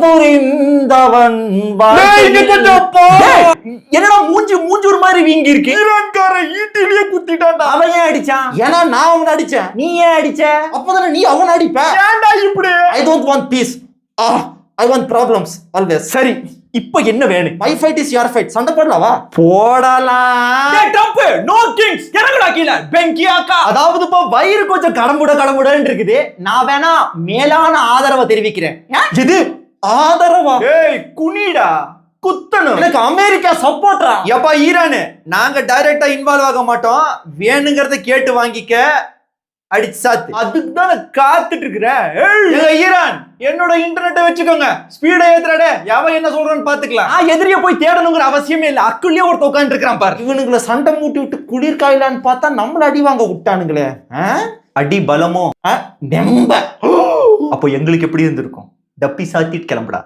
புரிந்தவன் என்னடா மூஞ்சி ஒரு மாதிரி வீங்கி இருக்கு. ஈட்டிலேயே குத்திட்டான்டா. அவன் ஏன் அடிச்சான்? ஏன்னா நான் அவனை அடிச்சேன். நீ ஏன் அடிச்ச? அப்பதானே நீ அவனை அடிப்ப. ஏன்டா இப்படி? I don't want piece. I want problems always. சரி, இப்ப என்ன வேணும்? My fight is your fight. சண்டை போடலாவா? போடலாம். ட்ரம்ப் நோ கிங்ஸ் இறங்குடா கீழ. பெங்கியாக்கா. அதாவது இப்ப வயிறு கொஞ்சம் கடமுடன்னு இருக்குது. நான் வேணா மேலான ஆதரவை தெரிவிக்கிறேன். இது ஆதரவா? ஏய் குனிடா, குத்தணும். எனக்கு அமெரிக்கா சப்போர்ட்டா? எப்பா ஈரானு, நாங்க டைரக்டா இன்வால்வ் ஆக மாட்டோம். வேணுங்கிறத கேட்டு வாங்கிக்க. அடிச்சு சாத்து. அதுக்கு தான் காத்துட்டு இருக்கிறேன். ஈரான், என்னோட இன்டர்நெட்டை வச்சுக்கோங்க. ஸ்பீடை ஏத்துறாடே. எவன் என்ன சொல்றான்னு பாத்துக்கலாம். எதிரிய போய் தேடணுங்கிற அவசியமே இல்ல. அக்குள்ளே ஒருத்த உட்காந்து இருக்கிறான் பாரு. இவனுங்களை சண்டை மூட்டி விட்டு குளிர் காயிலான்னு பார்த்தா நம்மள அடி வாங்க விட்டானுங்களே. அடி பலமோ நெம்ப. அப்போ எங்களுக்கு எப்படி இருந்திருக்கும்? டப்பி சாத்திட்டு கிளம்புடா.